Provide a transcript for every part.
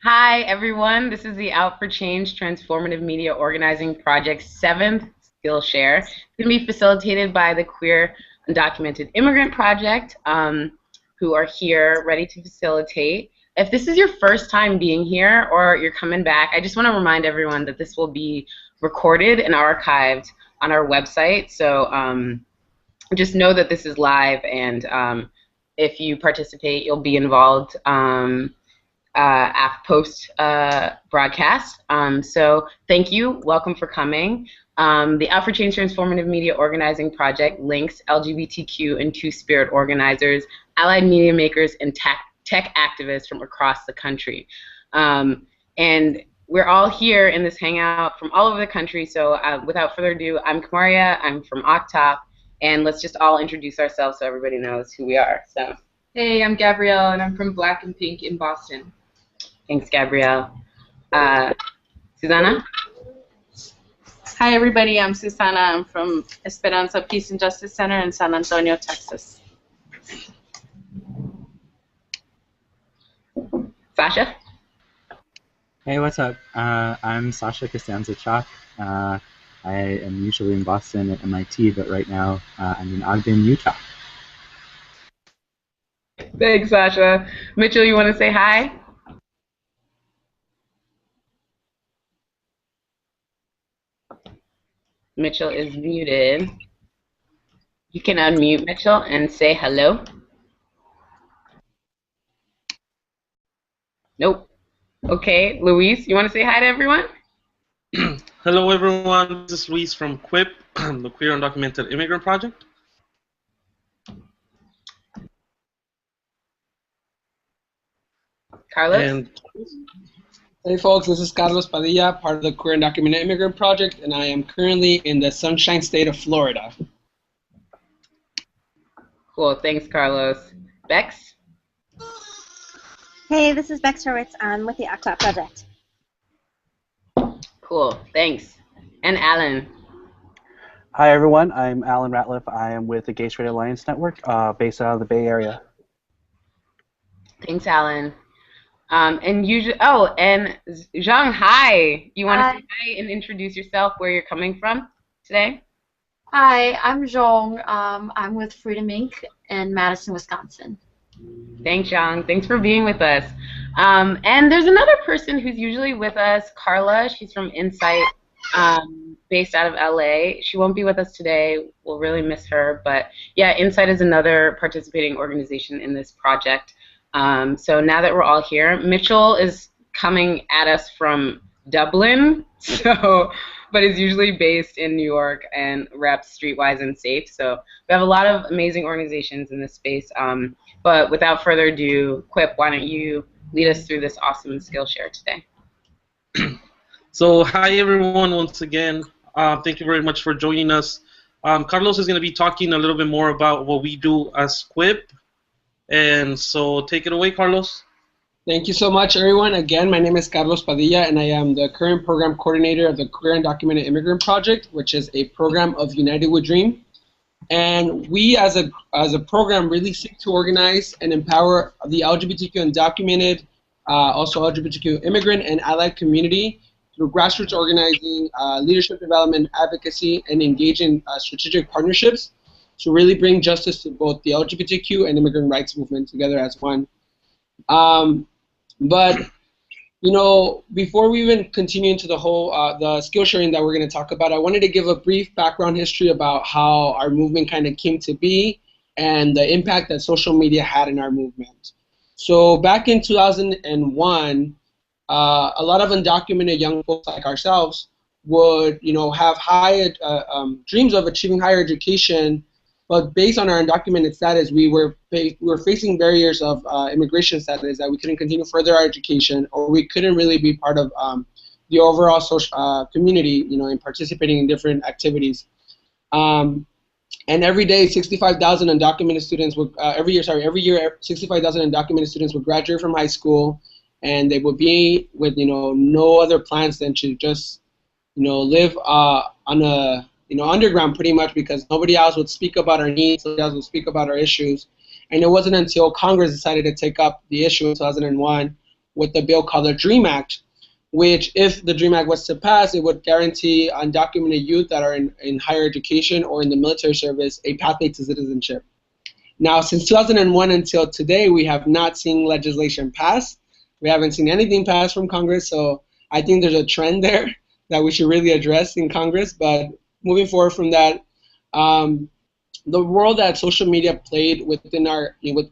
Hi, everyone. This is the Out for Change Transformative Media Organizing Project's seventh Skillshare. It's going to be facilitated by the Queer Undocumented Immigrant Project, who are here ready to facilitate. If this is your first time being here or you're coming back, I just want to remind everyone that this will be recorded and archived on our website. So just know that this is live, and if you participate, you'll be involved post broadcast. So thank you. Welcome for coming. The Out for Change Transformative Media Organizing Project links LGBTQ and Two-Spirit organizers, allied media makers, and tech activists from across the country. And we're all here in this hangout from all over the country. So without further ado, I'm Kamaria. I'm from OCTOP. And let's just all introduce ourselves so everybody knows who we are. So, hey, I'm Gabrielle, and I'm from Black and Pink in Boston. Thanks, Gabrielle. Susanna? Hi, everybody. I'm Susana. I'm from Esperanza Peace and Justice Center in San Antonio, Texas. Sasha? Hey, what's up? I'm Sasha Costanza-Chalk. I am usually in Boston at MIT, but right now I'm in Ogden, Utah. Thanks, Sasha. Mitchell, you want to say hi? Mitchell is muted. You can unmute Mitchell and say hello. Nope. Okay, Luis, you want to say hi to everyone? Hello, everyone. This is Luis from QUIP, the Queer Undocumented Immigrant Project. Carlos? Hey, folks. This is Carlos Padilla, part of the Queer Undocumented Immigrant Project, and I am currently in the Sunshine State of Florida. Cool. Thanks, Carlos. Bex? Hey, this is Bex Horwitz. I'm with the OCTOP Project. Cool. Thanks. And Alan? Hi, everyone. I'm Alan Ratliff. I am with the Gay Straight Alliance Network, based out of the Bay Area. Thanks, Alan. And Zhang, hi. You want to say hi and introduce yourself, where you're coming from today? Hi, I'm Zhong. I'm with Freedom Inc. in Madison, Wisconsin. Thanks, Zhang. Thanks for being with us. And there's another person who's usually with us, Carla. She's from Insight, based out of LA. She won't be with us today. We'll really miss her. But yeah, Insight is another participating organization in this project. So now that we're all here, Mitchell is coming at us from Dublin, but is usually based in New York and reps Streetwise and Safe. So we have a lot of amazing organizations in this space. But without further ado, Quip, why don't you lead us through this awesome Skillshare today? So hi, everyone, once again. Thank you very much for joining us. Carlos is going to be talking a little bit more about what we do as QUIP. And so take it away, Carlos. Thank you so much, everyone. Again, my name is Carlos Padilla, and I am the current program coordinator of the Queer Undocumented Immigrant Project, which is a program of United We Dream. And we, as a program, really seek to organize and empower the LGBTQ undocumented, also LGBTQ immigrant and allied community through grassroots organizing, leadership development, advocacy, and engage in strategic partnerships to really bring justice to both the LGBTQ and immigrant rights movement together as one. But you know, before we even continue into the whole the skill sharing that we're going to talk about, I wanted to give a brief background history about how our movement kind of came to be and the impact that social media had in our movement. So back in 2001, a lot of undocumented young folks like ourselves would, you know, have high dreams of achieving higher education. But based on our undocumented status, we were facing barriers of immigration status, that we couldn't continue further our education, or we couldn't really be part of the overall social community, you know, in participating in different activities. And every day, 65,000 undocumented students would every year 65,000 undocumented students would graduate from high school, and they would be with, you know, no other plans than to just, you know, live on a, you know, underground pretty much, because nobody else would speak about our needs, nobody else would speak about our issues. And it wasn't until Congress decided to take up the issue in 2001 with the bill called the DREAM Act, which, if the DREAM Act was to pass, it would guarantee undocumented youth that are in higher education or in the military service a pathway to citizenship. Now, since 2001 until today, we have not seen legislation pass. We haven't seen anything pass from Congress, so I think there's a trend there that we should really address in Congress. But moving forward from that, the role that social media played within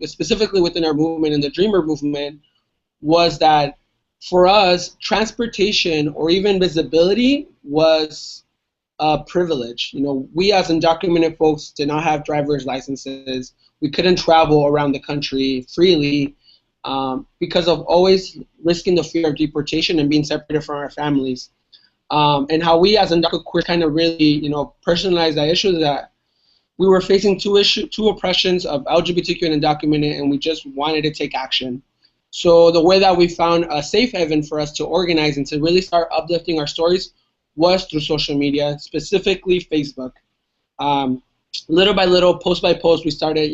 specifically within our movement and the Dreamer movement was that for us, transportation or even visibility was a privilege. We as undocumented folks did not have driver's licenses. We couldn't travel around the country freely because of always risking the fear of deportation and being separated from our families. And how we as undocumented kind of really, personalized that issue, that we were facing two oppressions of LGBTQ and undocumented, and we just wanted to take action. So the way that we found a safe haven for us to organize and to really start uplifting our stories was through social media, specifically Facebook. Little by little, post by post, we started,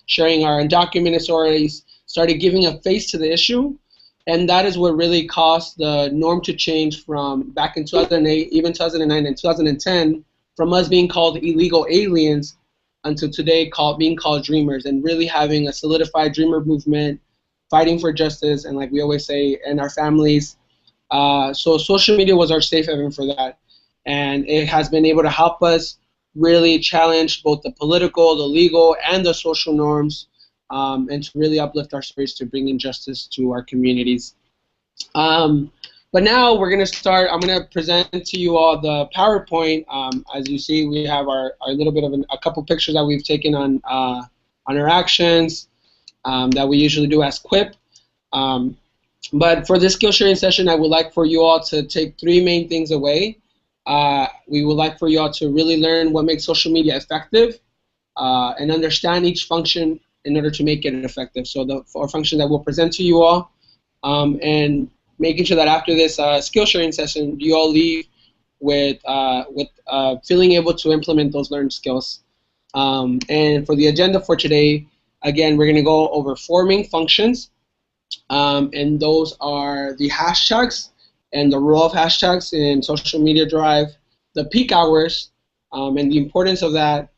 sharing our undocumented stories, started giving a face to the issue, and that is what really caused the norm to change from back in 2008, even 2009 and 2010, from us being called illegal aliens until today being called dreamers, and really having a solidified dreamer movement, fighting for justice, and like we always say, and our families. So social media was our safe haven for that, and it has been able to help us really challenge both the political, the legal, and the social norms, and to really uplift our stories to bring in justice to our communities. But now we're going to start. I'm going to present to you all the PowerPoint. As you see, we have our little bit of a couple pictures that we've taken on our actions that we usually do as QUIP. But for this skill sharing session, I would like for you all to take three main things away. We would like for you all to really learn what makes social media effective and understand each function in order to make it effective. So the four functions that we'll present to you all, and making sure that after this skill sharing session, you all leave with feeling able to implement those learned skills. And for the agenda for today, again, we're going to go over four main functions, and those are the hashtags and the role of hashtags in social media drive, the peak hours, and the importance of that,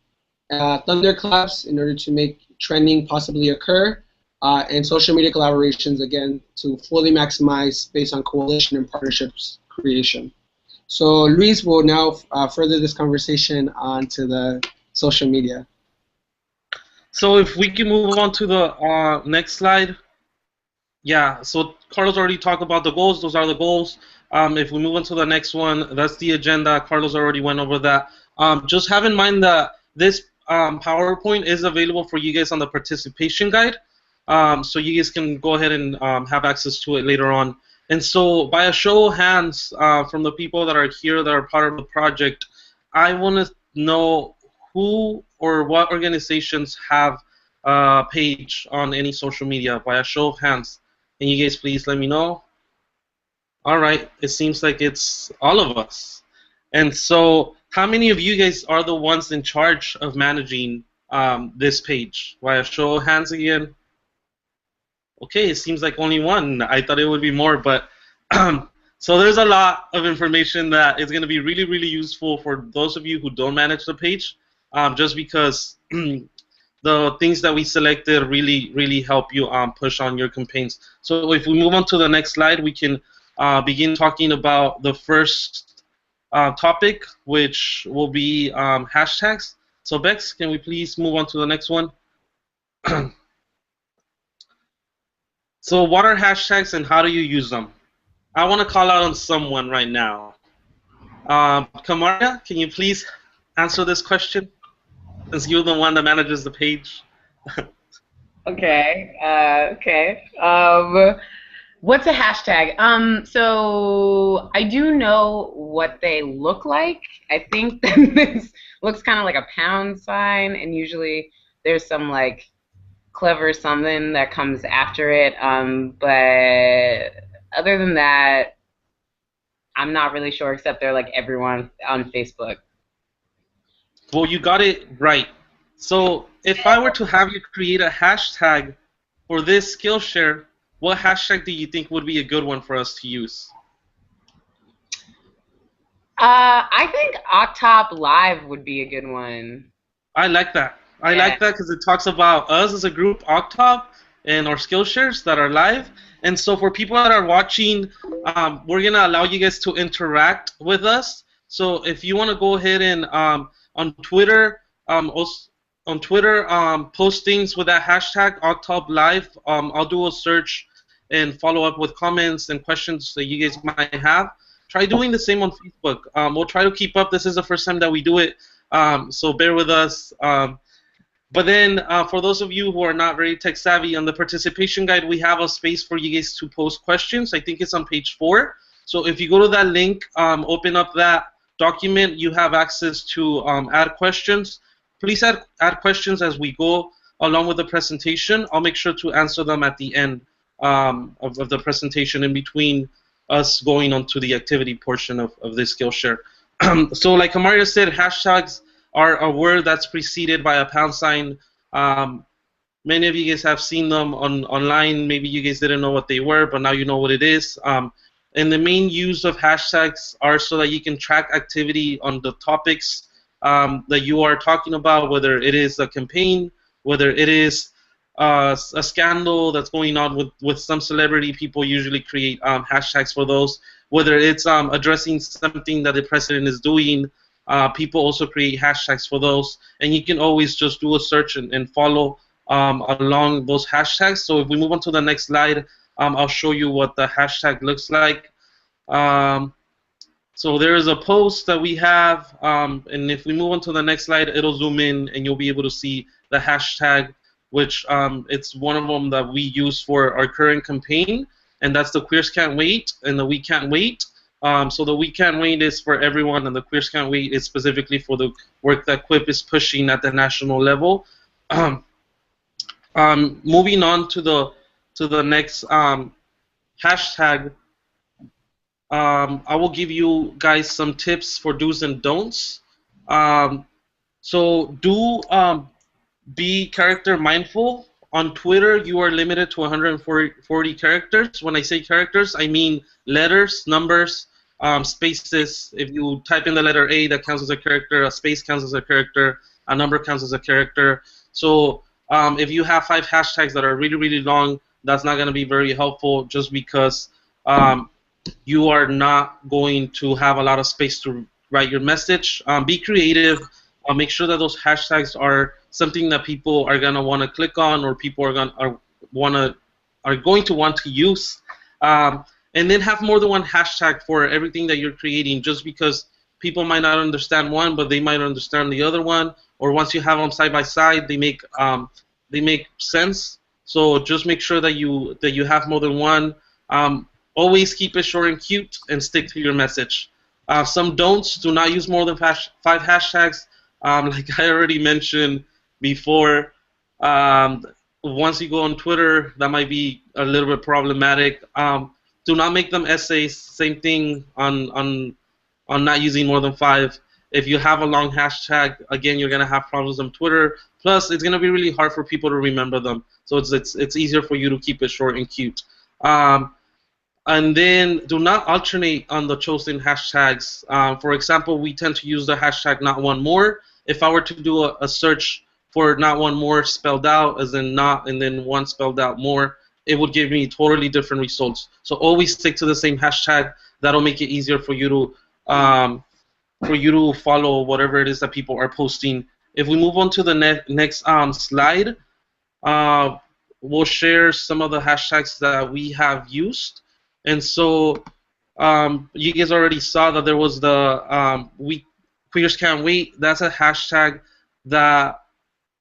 thunderclaps in order to make trending possibly occur, and social media collaborations, again, to fully maximize based on coalition and partnerships creation. So Luis will now further this conversation onto the social media. So if we can move on to the next slide. Yeah, so Carlos already talked about the goals. Those are the goals. If we move on to the next one, that's the agenda. Carlos already went over that. Just have in mind that this PowerPoint is available for you guys on the participation guide. So you guys can go ahead and have access to it later on. And so by a show of hands from the people that are here that are part of the project, I want to know who or what organizations have a page on any social media. By a show of hands. Can you guys please let me know? All right, it seems like it's all of us. And so how many of you guys are the ones in charge of managing this page? By a show of hands again. Okay, it seems like only one. I thought it would be more, but so there's a lot of information that is going to be really, really useful for those of you who don't manage the page, just because the things that we selected really, really help you push on your campaigns. So if we move on to the next slide, we can begin talking about the first topic, which will be hashtags. So Bex, can we please move on to the next one? So what are hashtags and how do you use them? I want to call out on someone right now. Kamaria, can you please answer this question? Since you're the one that manages the page. Okay. What's a hashtag? So I do know what they look like. I think that this looks kind of like a pound sign, and usually there's some like clever something that comes after it. But other than that, I'm not really sure, except they're like everyone on Facebook. Well, you got it right. So if I were to have you create a hashtag for this Skillshare, what hashtag do you think would be a good one for us to use? I think OCTOP Live would be a good one. I like that. I like that because it talks about us as a group, OCTOP, and our Skillshares that are live. And so for people that are watching, we're going to allow you guys to interact with us. So if you want to go ahead and on Twitter, post things with that hashtag OCTOP Live. I'll do a search and follow up with comments and questions that you guys might have. Try doing the same on Facebook. We'll try to keep up. This is the first time that we do it, so bear with us. But then, for those of you who are not very tech savvy, on the participation guide, we have a space for you guys to post questions. I think it's on page 4. So if you go to that link, open up that document, you have access to add questions. Please add questions as we go along with the presentation. I'll make sure to answer them at the end of the presentation in between us going on to the activity portion of this Skillshare. So like Amaria said, hashtags are a word that's preceded by a pound sign. Many of you guys have seen them online. Maybe you guys didn't know what they were, but now you know what it is. And the main use of hashtags are so that you can track activity on the topics that you are talking about, whether it is a campaign, whether it is a scandal that's going on with some celebrity. People usually create hashtags for those. Whether it's addressing something that the president is doing, people also create hashtags for those. And you can always just do a search and follow along those hashtags. So if we move on to the next slide, I'll show you what the hashtag looks like. So there is a post that we have, and if we move on to the next slide, it'll zoom in and you'll be able to see the hashtag, which it's one of them that we use for our current campaign, and that's the Queers Can't Wait and the We Can't Wait. So the We Can't Wait is for everyone, and the Queers Can't Wait is specifically for the work that QUIP is pushing at the national level. Moving on to the next hashtag, I will give you guys some tips for do's and don'ts. So do be character mindful. On Twitter, you are limited to 140 characters. When I say characters, I mean letters, numbers, spaces. If you type in the letter A, that counts as a character. A space counts as a character. A number counts as a character. So if you have 5 hashtags that are really, really long, that's not going to be very helpful, just because you are not going to have a lot of space to write your message. Be creative. Make sure that those hashtags are something that people are gonna want to click on, or people are going to want to use. And then have more than one hashtag for everything that you're creating, just because people might not understand one, but they might understand the other one. Or once you have them side by side, they make sense. So just make sure that you have more than one. Always keep it short and cute, and stick to your message. Some don'ts: do not use more than 5 hashtags. Like I already mentioned before, once you go on Twitter, that might be a little bit problematic. Do not make them essays. Same thing on not using more than 5. If you have a long hashtag, again, you're gonna have problems on Twitter. Plus, it's gonna be really hard for people to remember them. So it's easier for you to keep it short and cute. And then do not alternate on the chosen hashtags. For example, we tend to use the hashtag not one more. If I were to do a search for not one more spelled out, as in not and then one spelled out more, it would give me totally different results. So always stick to the same hashtag. That'll make it easier for you to follow whatever it is that people are posting. If we move on to the next slide, we'll share some of the hashtags that we have used. And so you guys already saw that there was the Queers Can't Wait. That's a hashtag that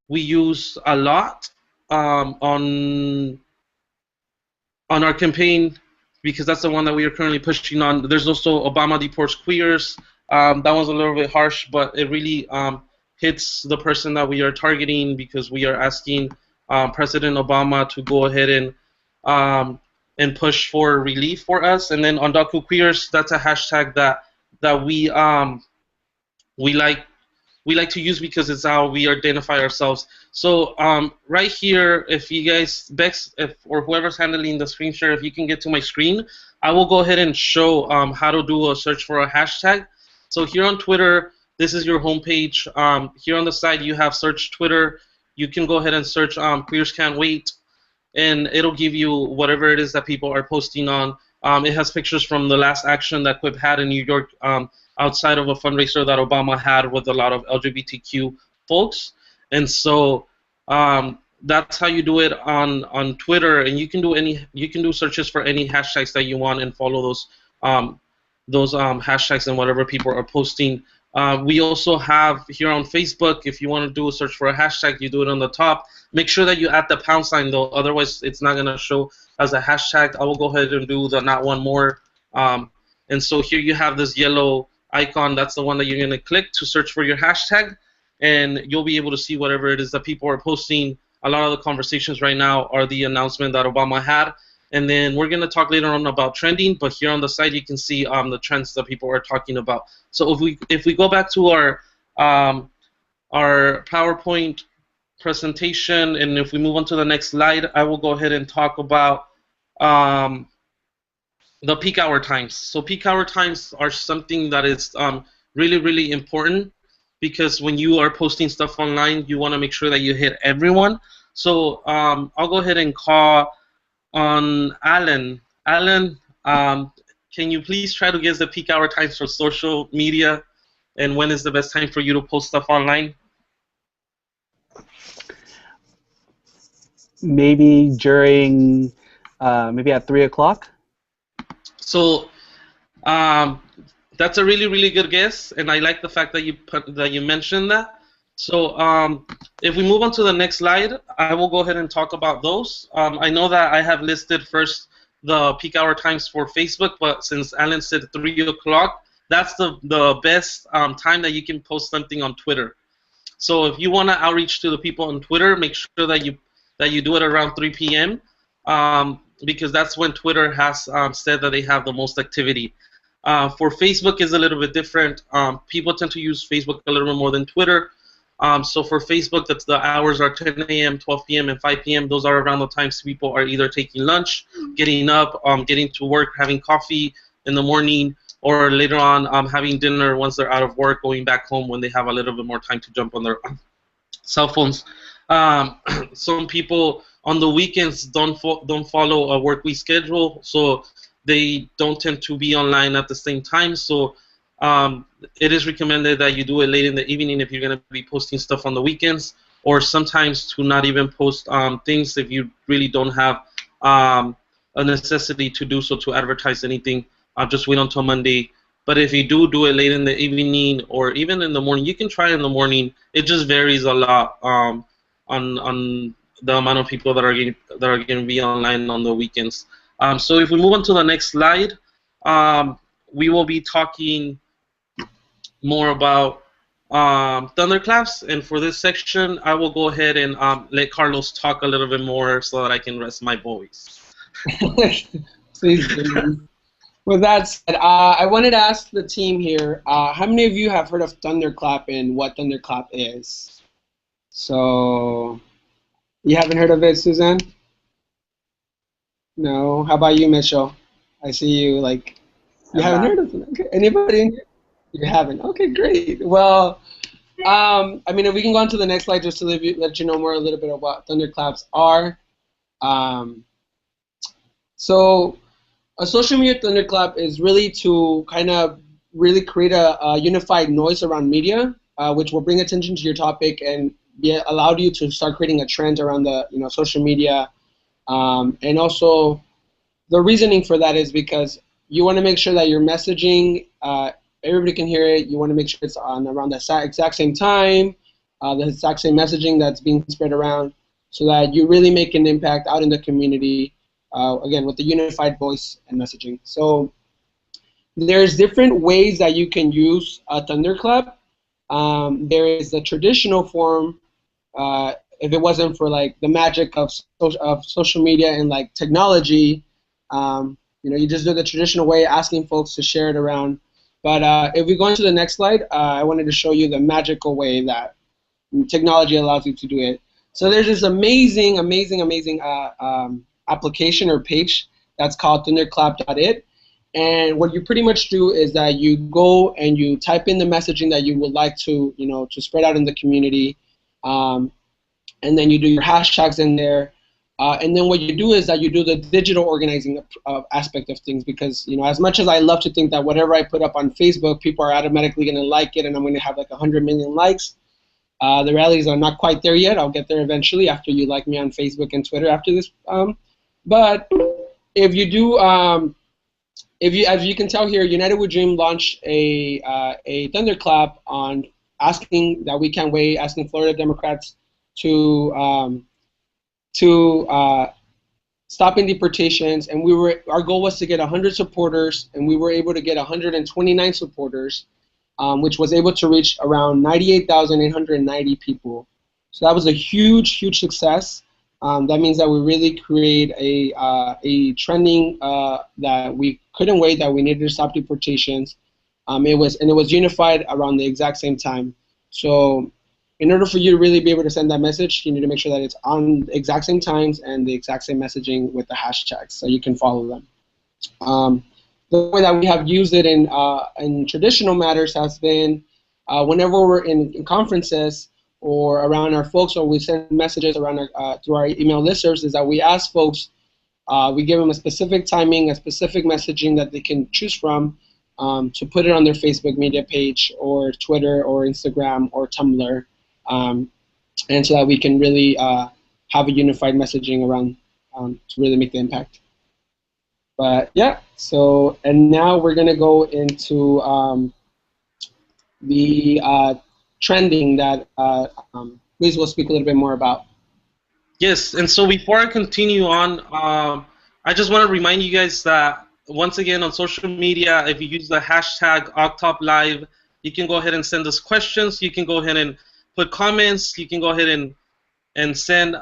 we use a lot on our campaign, because that's the one that we are currently pushing on. There's also Obama Deports Queers. That one's a little bit harsh, but it really hits the person that we are targeting, because we are asking President Obama to go ahead and push for relief for us. And then on Docu Queers, that's a hashtag that we like we like to use because it's how we identify ourselves. So right here, if you guys, Bex, or whoever's handling the screen share, if you can get to my screen, I will go ahead and show how to do a search for a hashtag. So here on Twitter, this is your homepage. Here on the side, you have search Twitter. You can go ahead and search Queers Can't Wait, and it'll give you whatever it is that people are posting on. It has pictures from the last action that QUIP had in New York outside of a fundraiser that Obama had with a lot of LGBTQ folks. And so that's how you do it on Twitter, and you can do searches for any hashtags that you want and follow those hashtags and whatever people are posting. We also have here on Facebook, if you want to do a search for a hashtag, you do it on the top. Make sure that you add the pound sign though, otherwise it's not going to show as a hashtag. I will go ahead and do the not one more. And so here you have this yellow icon. That's the one that you're going to click to search for your hashtag, and you'll be able to see whatever it is that people are posting. A lot of the conversations right now are the announcement that Obama had. And then we're going to talk later on about trending, but here on the side you can see the trends that people are talking about. So if we go back to our PowerPoint presentation, and if we move on to the next slide, I will go ahead and talk about the peak hour times. So peak hour times are something that is really, really important, because when you are posting stuff online, you want to make sure that you hit everyone. So I'll go ahead and call on Alan. Alan, can you please try to guess the peak hour times for social media, and when is the best time for you to post stuff online? Maybe during, maybe at 3 o'clock. So that's a really, really good guess, and I like the fact that you mentioned that. So if we move on to the next slide, I will go ahead and talk about those. I know that I have listed first the peak hour times for Facebook, but since Alan said 3 o'clock, that's the best time that you can post something on Twitter. So if you want to outreach to the people on Twitter, make sure that you do it around 3 p.m. Because that's when Twitter has said that they have the most activity. For Facebook is a little bit different. People tend to use Facebook a little bit more than Twitter. So for Facebook, that's the hours are 10 a.m., 12 p.m., and 5 p.m. Those are around the times people are either taking lunch, getting up, getting to work, having coffee in the morning, or later on having dinner once they're out of work, going back home when they have a little bit more time to jump on their cell phones. Some people on the weekends don't follow a work week schedule, so they don't tend to be online at the same time. So it is recommended that you do it late in the evening if you're going to be posting stuff on the weekends, or sometimes to not even post things if you really don't have a necessity to do so, to advertise anything. Just wait until Monday. But if you do it late in the evening or even in the morning, you can try in the morning. It just varies a lot on the amount of people that are going to be online on the weekends. So if we move on to the next slide, we will be talking more about Thunderclaps, and for this section, I will go ahead and let Carlos talk a little bit more so that I can rest my voice. Please do. With that said, I wanted to ask the team here, how many of you have heard of Thunderclap and what Thunderclap is? So, you haven't heard of it, Suzanne? No. How about you, Mitchell? I see you like, you haven't heard of it. Okay. Anybody in here? You haven't. Okay, great. Well, I mean, if we can go on to the next slide just to let you know more a little bit about what Thunderclaps are. So a social media Thunderclap is really to kind of really create a unified noise around media, which will bring attention to your topic and allowed you to start creating a trend around the social media. And also the reasoning for that is because you want to make sure that your messaging, everybody can hear it. You want to make sure it's on around the exact same time, the exact same messaging that's being spread around, so that you really make an impact out in the community, again, with the unified voice and messaging. So there's different ways that you can use a Thunderclap. There is the traditional form, if it wasn't for like the magic of social media and like technology, you just do the traditional way, asking folks to share it around But if we go into the next slide, I wanted to show you the magical way that technology allows you to do it. So there's this amazing application or page that's called Thunderclap.it. And what you pretty much do is that you go and you type in the messaging that you would like to, to spread out in the community. And then you do your hashtags in there. And then what you do is that you do the digital organizing aspect of things, because as much as I love to think that whatever I put up on Facebook, people are automatically going to like it and I'm going to have like 100 million likes, the realities are not quite there yet. I'll get there eventually after you like me on Facebook and Twitter after this. But if you do, as you can tell here, United We Dream launched a Thunderclap on asking that we can't wait, asking Florida Democrats to stopping deportations, and our goal was to get 100 supporters, and we were able to get 129 supporters, which was able to reach around 98,890 people. So that was a huge huge success. That means that we really create a trending that we couldn't wait, that we needed to stop deportations. It was unified around the exact same time. So in order for you to really be able to send that message, you need to make sure that it's on the exact same times and the exact same messaging with the hashtags so you can follow them. The way that we have used it in traditional matters has been whenever we're in conferences or around our folks, or we send messages around through our email listservs, is that we ask folks, we give them a specific timing, a specific messaging that they can choose from to put it on their Facebook media page or Twitter or Instagram or Tumblr, and so that we can really have a unified messaging around to really make the impact. But yeah, so, and now we're going to go into the trending that Luis will speak a little bit more about. Yes, and so before I continue on, I just want to remind you guys that once again on social media, if you use the hashtag OCTOP Live, you can go ahead and send us questions. You can go ahead and put comments. You can go ahead and send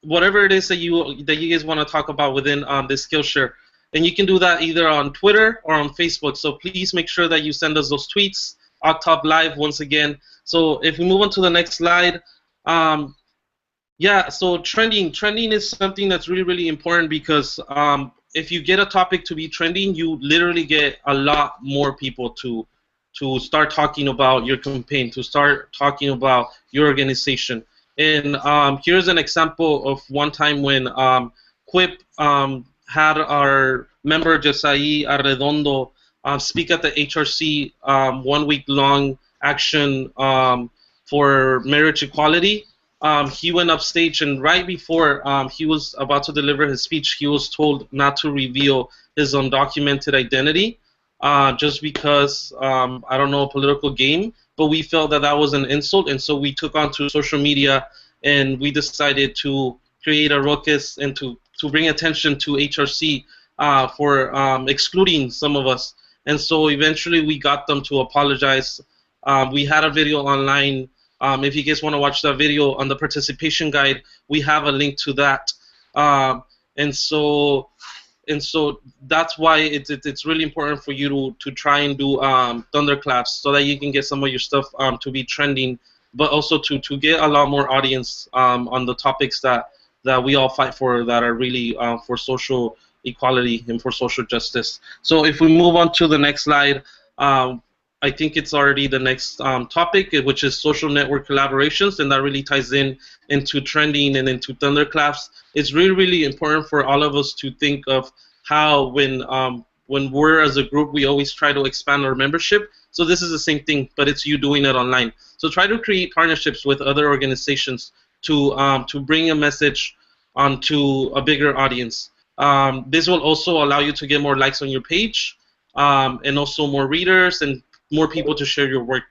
whatever it is that you guys want to talk about within this Skillshare. And you can do that either on Twitter or on Facebook. So please make sure that you send us those tweets. OCTOP Live once again. So if we move on to the next slide, yeah, so trending is something that's really important, because if you get a topic to be trending, you literally get a lot more people to start talking about your campaign, to start talking about your organization. And here's an example of one time when QUIP had our member Jesai Arredondo speak at the HRC 1 week long action for marriage equality. He went up stage, and right before he was about to deliver his speech, he was told not to reveal his undocumented identity, just because, I don't know, a political game, but we felt that that was an insult, and so we took onto social media and we decided to create a ruckus and to bring attention to HRC for excluding some of us. And so eventually we got them to apologize. We had a video online. If you guys want to watch that video on the participation guide, we have a link to that. And so that's why it's really important for you to try and do thunderclaps, so that you can get some of your stuff to be trending, but also to get a lot more audience on the topics that we all fight for, that are really for social equality and for social justice. So if we move on to the next slide, I think it's already the next topic, which is social network collaborations, and that really ties into trending and into thunderclaps. It's really important for all of us to think of how when we're as a group, we always try to expand our membership. So this is the same thing, but it's you doing it online. So try to create partnerships with other organizations to bring a message onto a bigger audience. This will also allow you to get more likes on your page, and also more readers and more people to share your work.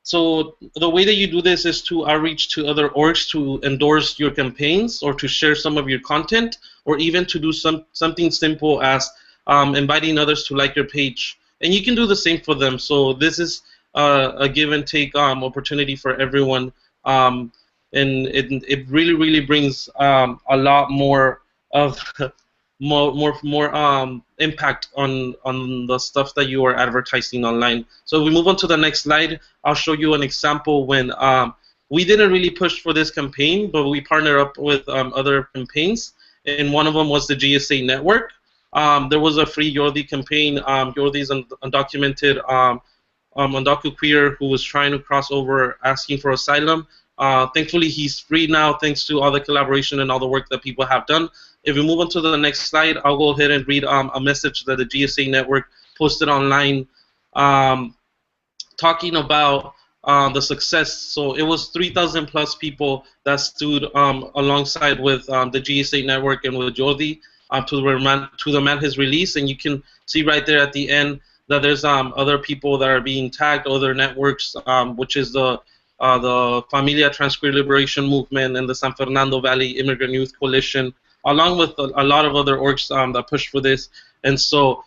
So the way that you do this is to outreach to other orgs to endorse your campaigns, or to share some of your content, or even to do something simple as inviting others to like your page. And you can do the same for them. So this is a give and take opportunity for everyone, and it really brings a lot more of more impact on the stuff that you are advertising online. So if we move on to the next slide, I'll show you an example when we didn't really push for this campaign, but we partnered up with other campaigns, and one of them was the GSA network. There was a free Yordi campaign. Yordi is an undocumented undocuqueer who was trying to cross over asking for asylum. Thankfully, he's free now thanks to all the collaboration and all the work that people have done. If we move on to the next slide, I'll go ahead and read a message that the GSA network posted online talking about the success. So it was 3,000 plus people that stood alongside with the GSA network and with Jordi to demand his release. And you can see right there at the end that there's other people that are being tagged, other networks, which is the Familia Transqueer Liberation Movement and the San Fernando Valley Immigrant Youth Coalition, along with a lot of other orgs that push for this. And so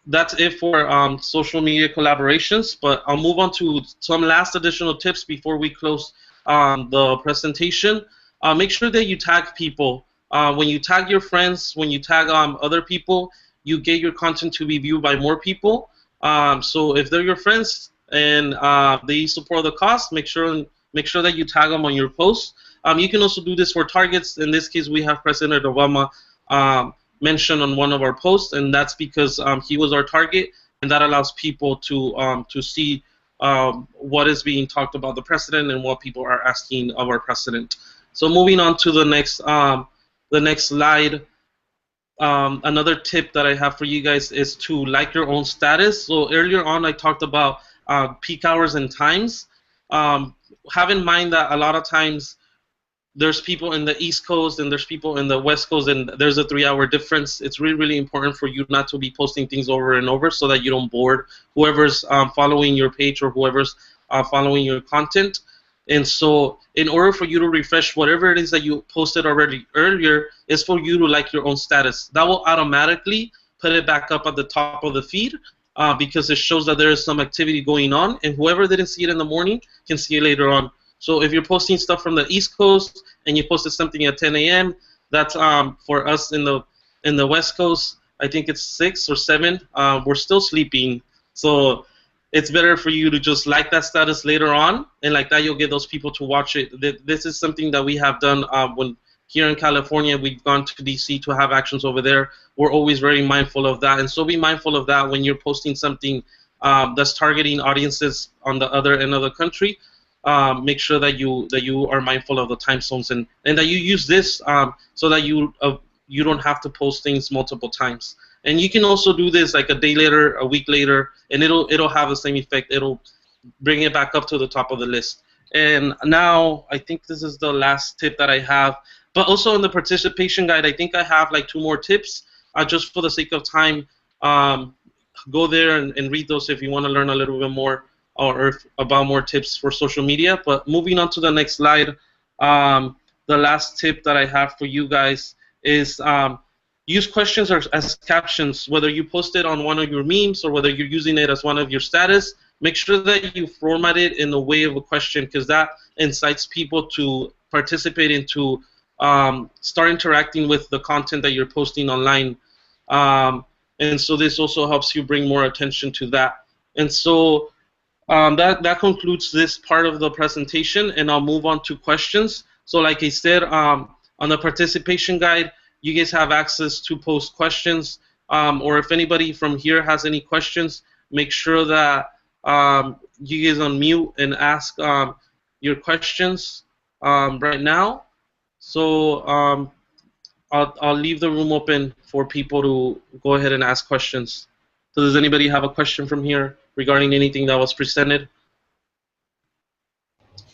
that's it for social media collaborations, but I'll move on to some last additional tips before we close the presentation. Make sure that you tag people. When you tag your friends, when you tag other people, you get your content to be viewed by more people. So if they're your friends and they support the cause, make sure that you tag them on your posts. You can also do this for targets. In this case, we have President Obama mentioned on one of our posts, and that's because he was our target, and that allows people to see what is being talked about the president and what people are asking of our president. So moving on to the next slide. Another tip that I have for you guys is to like your own status. So earlier on, I talked about peak hours and times. Have in mind that a lot of times there's people in the East Coast and there's people in the West Coast, and there's a 3-hour difference. It's really, really important for you not to be posting things over and over so that you don't bore whoever's following your page or whoever's following your content. And so in order for you to refresh whatever it is that you posted already earlier, is for you to like your own status. That will automatically put it back up at the top of the feed because it shows that there is some activity going on, and whoever didn't see it in the morning can see it later on. So if you're posting stuff from the East Coast and you posted something at 10 a.m., that's for us in the West Coast, I think it's 6 or 7. We're still sleeping. So it's better for you to just like that status later on, and like that you'll get those people to watch it. This is something that we have done when here in California we've gone to DC to have actions over there. We're always very mindful of that, and so be mindful of that when you're posting something that's targeting audiences on the other end of the country. Make sure that you are mindful of the time zones and that you use this so that you don't have to post things multiple times. And you can also do this like a day later, a week later, and it'll have the same effect. It'll bring it back up to the top of the list. And now I think this is the last tip that I have. But also in the participation guide, I think I have like 2 more tips. Just for the sake of time, go there and read those if you want to learn a little bit more or about more tips for social media. But moving on to the next slide, the last tip that I have for you guys is use questions as captions, whether you post it on one of your memes or whether you're using it as one of your status. Make sure that you format it in the way of a question, because that incites people to participate into start interacting with the content that you're posting online. And so this also helps you bring more attention to that. And so that concludes this part of the presentation, and I'll move on to questions. So like I said, on the participation guide, you guys have access to post questions, or if anybody from here has any questions, make sure that you guys unmute and ask your questions right now. So I'll leave the room open for people to go ahead and ask questions. So does anybody have a question from here regarding anything that was presented?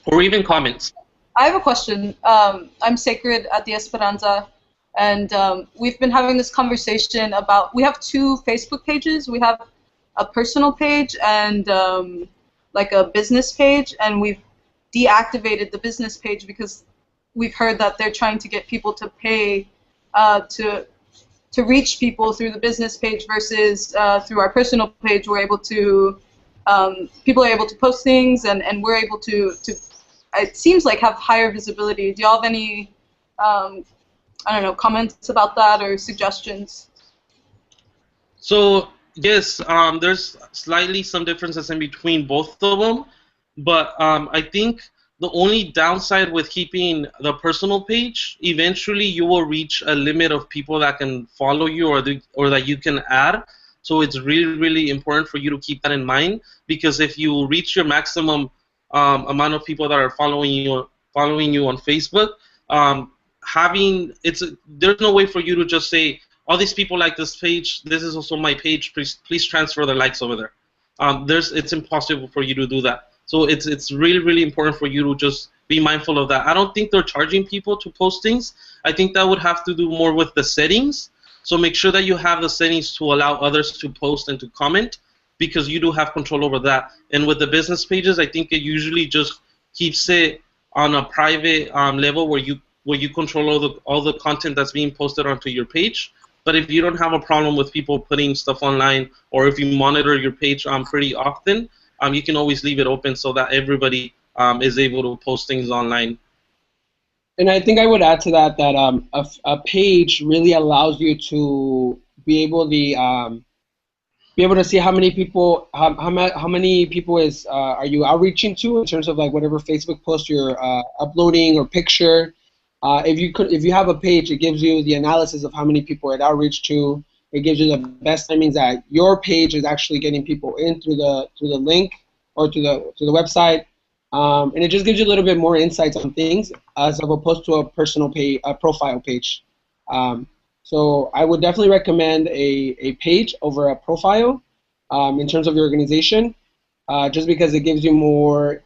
Or even comments? I have a question. I'm Sacred at the Esperanza, and we've been having this conversation about, we have 2 Facebook pages. We have a personal page and like a business page, and we've deactivated the business page because we've heard that they're trying to get people to pay to reach people through the business page versus through our personal page. We're able to, people are able to post things, and we're able to it seems like have higher visibility. Do y'all have any I don't know, comments about that or suggestions? So yes, there's slightly some differences in between both of them, but I think the only downside with keeping the personal page, eventually you will reach a limit of people that can follow you or that you can add. So it's really important for you to keep that in mind, because if you reach your maximum amount of people that are following you on Facebook, there's no way for you to just say, all these people like this page, this is also my page, please transfer the likes over there. It's impossible for you to do that. So it's really important for you to just be mindful of that. I don't think they're charging people to post things. I think that would have to do more with the settings. So make sure that you have the settings to allow others to post and to comment, because you do have control over that. And with the business pages, I think it usually just keeps it on a private level where you control all the content that's being posted onto your page. But if you don't have a problem with people putting stuff online, or if you monitor your page pretty often, you can always leave it open so that everybody is able to post things online. And I think I would add to that a page really allows you to be able to see how many people are you outreaching to in terms of like whatever Facebook post you're uploading or picture. If you have a page, it gives you the analysis of how many people it outreach to. It gives you the best timings that your page is actually getting people in through the link or to the website, and it just gives you a little bit more insights on things as opposed to a personal page, a profile page. So I would definitely recommend a page over a profile in terms of your organization, just because it gives you more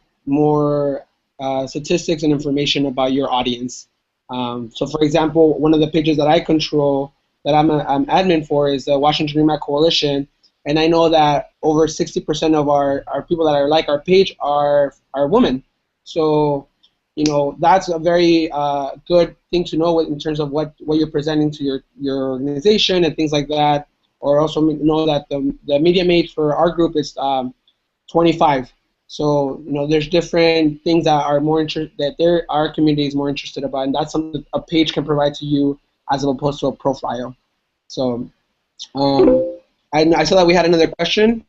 statistics and information about your audience. So for example, one of the pages that I control, that I'm admin for, is the Washington Remap Coalition, and I know that over 60% of our people that are like our page are women. So, you know, that's a very good thing to know in terms of what you're presenting to your organization and things like that. Or also know that the median age for our group is 25. So, you know, there's different things that are more our community is more interested about, and that's something a page can provide to you as opposed to a profile. So, I saw that we had another question.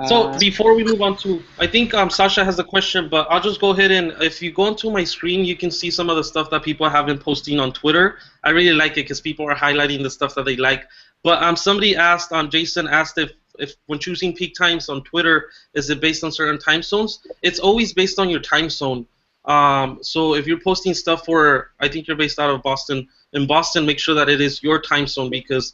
So before we move on to, I think Sasha has a question, but I'll just go ahead and, if you go into my screen, you can see some of the stuff that people have been posting on Twitter. I really like it because people are highlighting the stuff that they like. But somebody asked, Jason asked if when choosing peak times on Twitter, is it based on certain time zones? It's always based on your time zone. So if you're posting stuff for, I think you're based out of Boston, in Boston, make sure that it is your time zone, because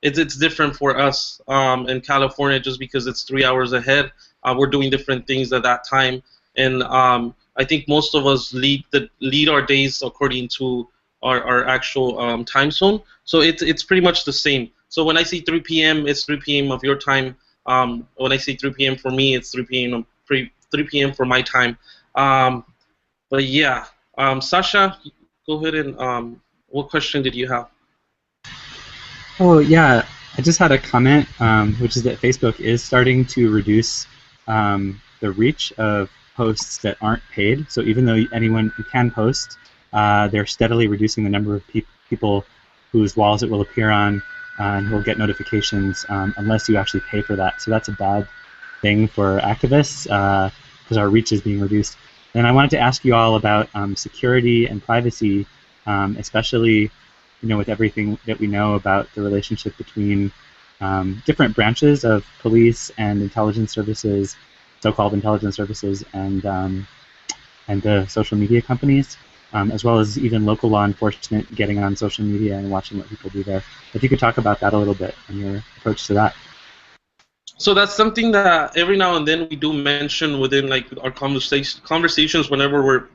it's different for us in California, just because it's 3 hours ahead. We're doing different things at that time, and I think most of us lead our days according to our actual time zone. So it's pretty much the same. So when I say 3 p.m., it's 3 p.m. of your time. When I say 3 p.m. for me, it's 3 p.m. for my time. But yeah, Sasha, go ahead and what question did you have? Oh yeah, I just had a comment, which is that Facebook is starting to reduce the reach of posts that aren't paid. So even though anyone who can post, they're steadily reducing the number of people whose walls it will appear on and who will get notifications unless you actually pay for that. So that's a bad thing for activists because our reach is being reduced. And I wanted to ask you all about security and privacy, especially with everything that we know about the relationship between different branches of police and intelligence services, so-called intelligence services, and the social media companies, as well as even local law enforcement getting on social media and watching what people do there. If you could talk about that a little bit and your approach to that. So that's something that every now and then we do mention within our conversations whenever we're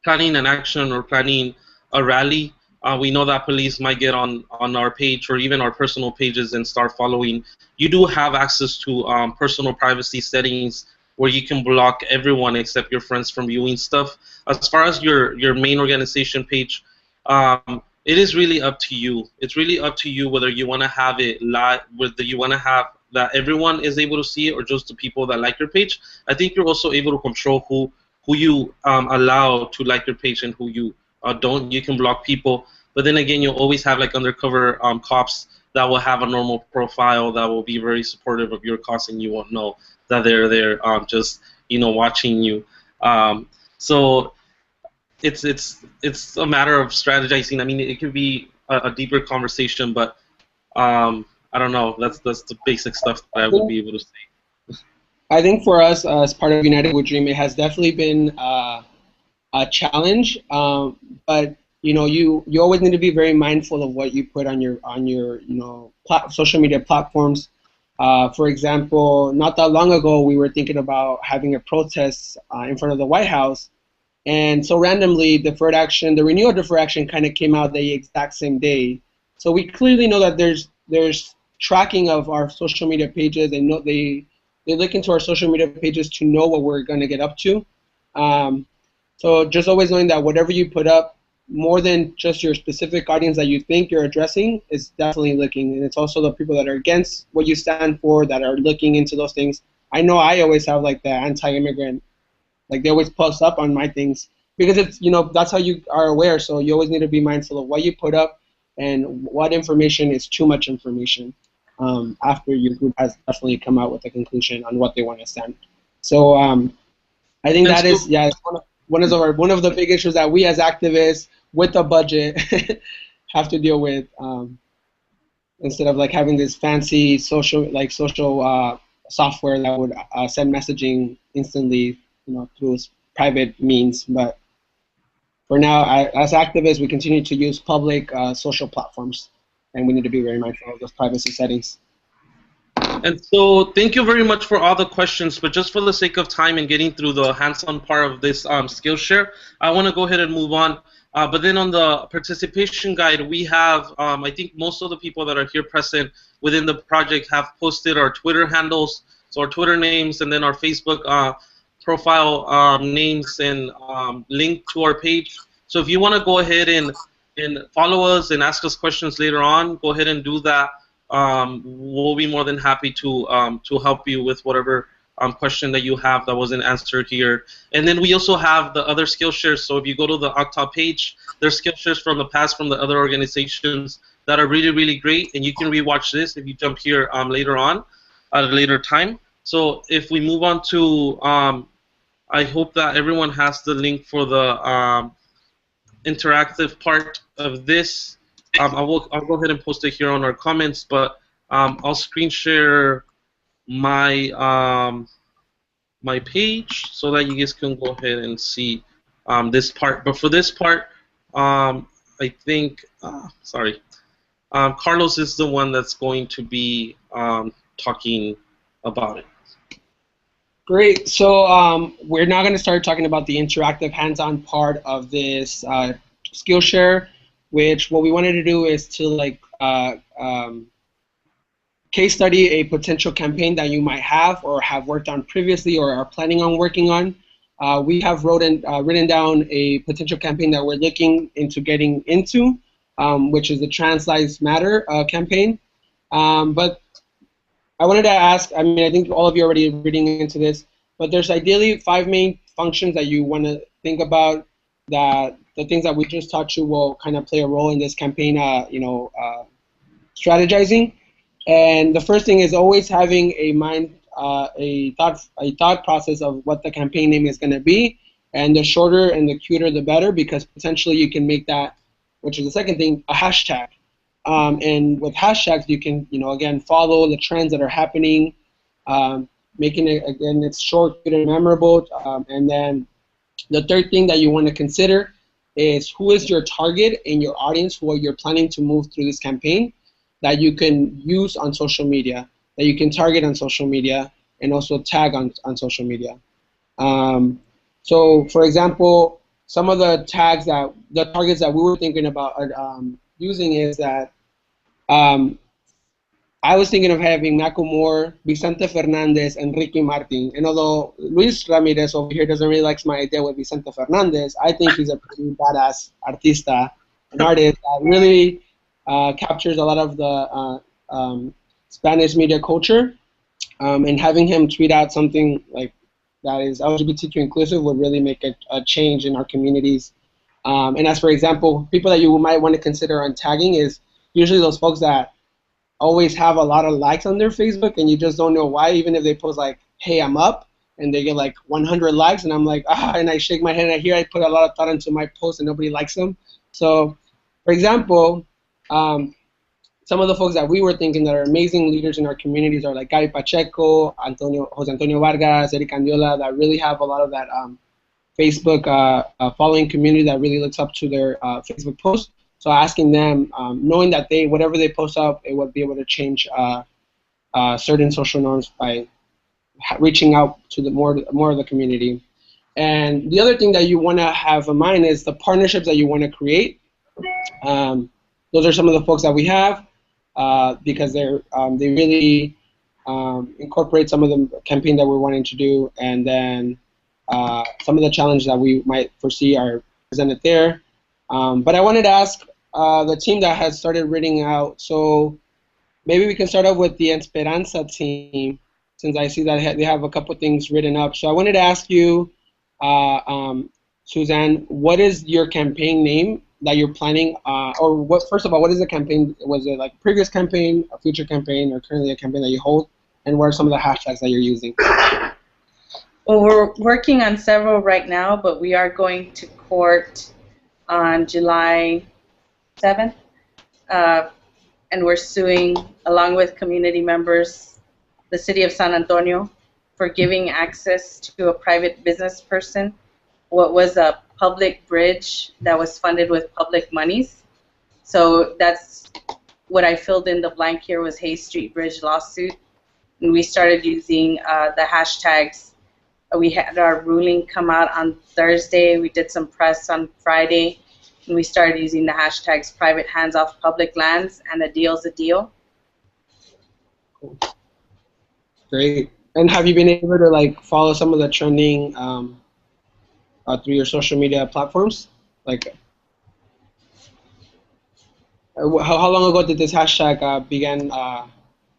planning an action or planning a rally. We know that police might get on our page or even our personal pages and start following. You do have access to personal privacy settings where you can block everyone except your friends from viewing stuff. As far as your main organization page, it is really up to you. It's really up to you whether you want to have it live, whether you want to have that everyone is able to see it or just the people that like your page. I think you're also able to control who you allow to like your page and who you don't. You can block people, but then again, you'll always have like undercover cops that will have a normal profile that will be very supportive of your cause, and you won't know that they're there, just watching you. So it's a matter of strategizing. I mean, it could be a deeper conversation, but I don't know. That's the basic stuff that I would be able to say. I think for us, as part of United We Dream, it has definitely been a challenge. But you always need to be very mindful of what you put on your social media platforms. For example, not that long ago, we were thinking about having a protest in front of the White House, and so randomly, the renewal of deferred action kind of came out the exact same day. So we clearly know that there's tracking of our social media pages. They know they look into our social media pages to know what we're going to get up to. So just always knowing that whatever you put up, more than just your specific audience that you think you're addressing, is definitely looking. And it's also the people that are against what you stand for that are looking into those things. I know I always have like the anti-immigrant, like they always post up on my things because it's, that's how you are aware. So you always need to be mindful of what you put up and what information is too much information after your group has definitely come out with a conclusion on what they want to stand. So I think that is, one of the big issues that we as activists with a budget have to deal with, instead of like having this fancy social software that would send messaging instantly, through private means. But for now, as activists, we continue to use public social platforms, and we need to be very mindful of those privacy settings. And so thank you very much for all the questions, but just for the sake of time and getting through the hands-on part of this Skillshare, I want to go ahead and move on. But then on the participation guide, we have, I think most of the people that are here present within the project have posted our Twitter handles, so our Twitter names, and then our Facebook profile names, and link to our page. So if you want to go ahead and follow us and ask us questions later on, go ahead and do that. We'll be more than happy to help you with whatever question that you have that wasn't answered here. And then we also have the other Skillshares. So if you go to the OCTOP page, there's Skillshares from the past from the other organizations that are really, really great. And you can rewatch this if you jump here later on at a later time. So if we move on to, I hope that everyone has the link for the interactive part of this. I'll go ahead and post it here on our comments, but I'll screen share my my page so that you guys can go ahead and see this part. But for this part, I think Carlos is the one that's going to be talking about it. Great. So we're now going to start talking about the interactive hands-on part of this Skillshare, which what we wanted to do is to case study a potential campaign that you might have or have worked on previously or are planning on working on. We have written down a potential campaign that we're looking into getting into, which is the Trans Lives Matter campaign. But I wanted to ask, I mean, I think all of you are already reading into this, but there's ideally 5 main functions that you want to think about, that the things that we just taught you will kind of play a role in this campaign, strategizing. And the first thing is always having a thought process of what the campaign name is going to be, and the shorter and the cuter the better, because potentially you can make that, which is the second thing, a hashtag. And with hashtags, you can, again, follow the trends that are happening, making it, again, it's short, cute, and memorable. And then the third thing that you want to consider is who is your target and your audience who you're planning to move through this campaign, that you can use on social media, that you can target on social media, and also tag on social media. So, for example, some of the targets that we were thinking about using is that I was thinking of having Naco Moore, Vicente Fernandez, and Ricky Martin. And although Luis Ramirez over here doesn't really like my idea with Vicente Fernandez, I think he's a pretty badass artista, an artist that really captures a lot of the Spanish media culture. And having him tweet out something like that is LGBTQ inclusive would really make a change in our communities. And as for example, people that you might want to consider on tagging is usually those folks that always have a lot of likes on their Facebook, and you just don't know why, even if they post like, hey, I'm up, and they get like 100 likes, and I'm like, and I shake my head, and I hear I put a lot of thought into my post, and nobody likes them. So, for example, some of the folks that we were thinking that are amazing leaders in our communities are like Gaby Pacheco, Jose Antonio Vargas, Eric Andiola, that really have a lot of that Facebook following community that really looks up to their Facebook posts. So asking them, knowing that whatever they post up, it would be able to change certain social norms by reaching out to the more of the community. And the other thing that you want to have in mind is the partnerships that you want to create. Those are some of the folks that we have because they really incorporate some of the campaign that we're wanting to do, and then some of the challenges that we might foresee are presented there. But I wanted to ask the team that has started reading out, so maybe we can start off with the Esperanza team, since I see that they have a couple things written up. So I wanted to ask you, Suzanne, what is your campaign name that you're planning, or first of all, what is the campaign? Was it like a previous campaign, a future campaign, or currently a campaign that you hold? And what are some of the hashtags that you're using? Well, we're working on several right now, but we are going to court on July 7th, and we're suing, along with community members, the city of San Antonio for giving access to a private business person what was a public bridge that was funded with public monies. So that's what I filled in the blank here was Hayes Street Bridge lawsuit. And we started using the hashtags. We had our ruling come out on Thursday. We did some press on Friday. And we started using the hashtags private hands off public lands and a deal's a deal. Cool. Great. And have you been able to like follow some of the trending through your social media platforms? Like, how long ago did this hashtag begin?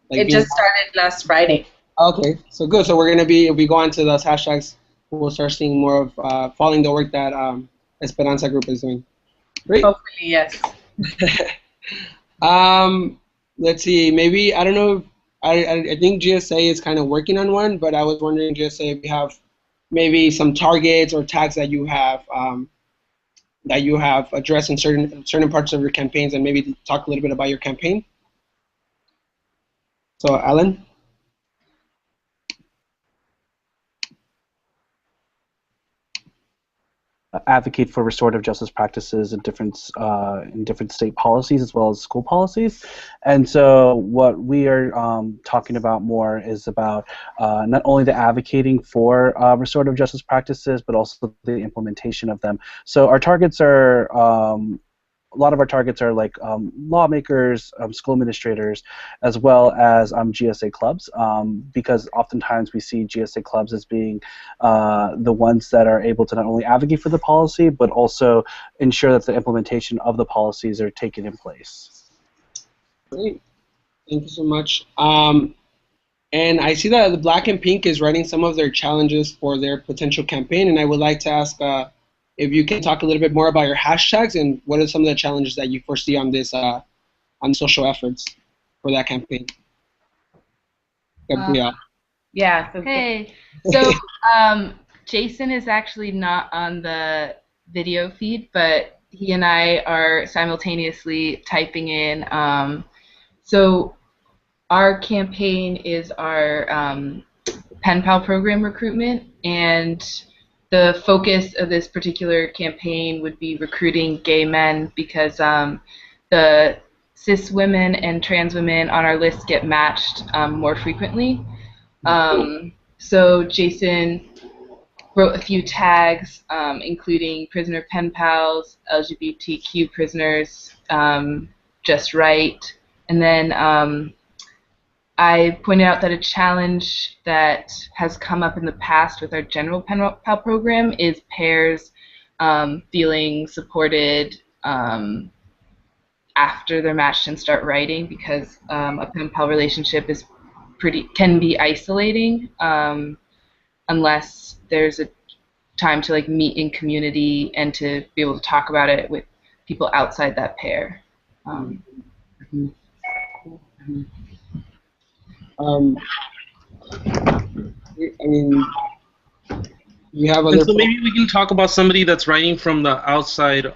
It just started last Friday. Okay, so good. So if we go on to those hashtags, we'll start seeing more of following the work that Esperanza Group is doing. Great. Hopefully, yes. Let's see. Maybe I don't know. I think GSA is kind of working on one, but I was wondering, GSA, if you have maybe some targets or tags that you have addressed in certain parts of your campaigns, and maybe talk a little bit about your campaign. So, Alan. Advocate for restorative justice practices in different state policies as well as school policies. And so what we are talking about more is about not only the advocating for restorative justice practices, but also the implementation of them. So our targets are a lot of our targets are like lawmakers, school administrators, as well as GSA clubs, because oftentimes we see GSA clubs as being the ones that are able to not only advocate for the policy, but also ensure that the implementation of the policies are taken in place. Great. Thank you so much. And I see that the Black and Pink is writing some of their challenges for their potential campaign, and I would like to ask if you can talk a little bit more about your hashtags and what are some of the challenges that you foresee on this on social efforts for that campaign. Gabrielle. Yeah. Hey. So Jason is actually not on the video feed, but he and I are simultaneously typing in. So our campaign is our Pen Pal program recruitment, and the focus of this particular campaign would be recruiting gay men, because the cis women and trans women on our list get matched more frequently. So Jason wrote a few tags, including prisoner pen pals, LGBTQ prisoners, just right, and then I pointed out that a challenge that has come up in the past with our general Pen Pal program is pairs feeling supported after they're matched and start writing, because a Pen Pal relationship is can be isolating unless there's a time to like meet in community and to be able to talk about it with people outside that pair. I mean, you have And other. so maybe we can talk about somebody that's writing from the outside,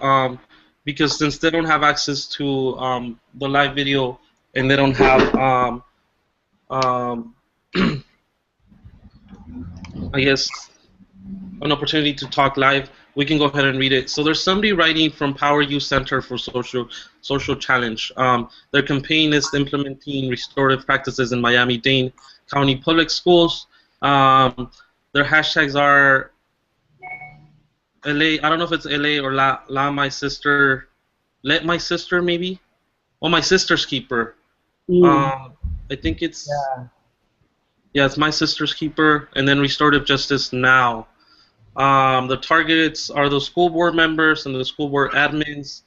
because since they don't have access to the live video and they don't have, I guess, an opportunity to talk live, we can go ahead and read it. So there's somebody writing from Power Youth Center for Social Challenge. Their campaign is implementing restorative practices in Miami-Dade County Public Schools. Their hashtags are LA. I don't know if it's LA or La My Sister. Let My Sister, maybe. Oh, My Sister's Keeper. I think it's. Yeah, it's My Sister's Keeper, and then Restorative Justice Now. The targets are the school board members and the school board admins,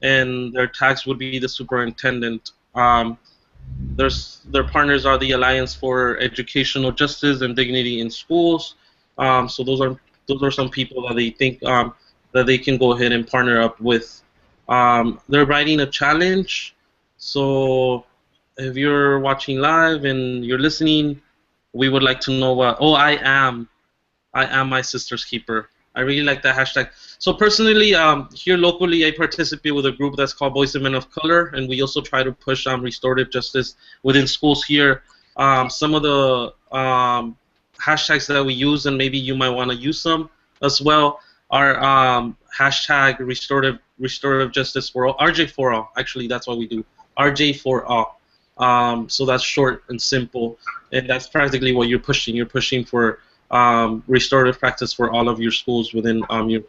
and their tags would be the superintendent. Their partners are the Alliance for Educational Justice and Dignity in Schools. So those are some people that they think that they can go ahead and partner up with. They're writing a challenge. So if you're watching live and you're listening, we would like to know what. Oh, I am My Sister's Keeper. I really like that hashtag. So personally, here locally, I participate with a group that's called Boys and Men of Color, and we also try to push restorative justice within schools here. Some of the hashtags that we use, and maybe you might want to use some as well, are hashtag restorative justice for all, RJ4all. Actually, that's what we do, RJ4all. So that's short and simple, and that's practically what you're pushing. You're pushing for restorative practice for all of your schools within your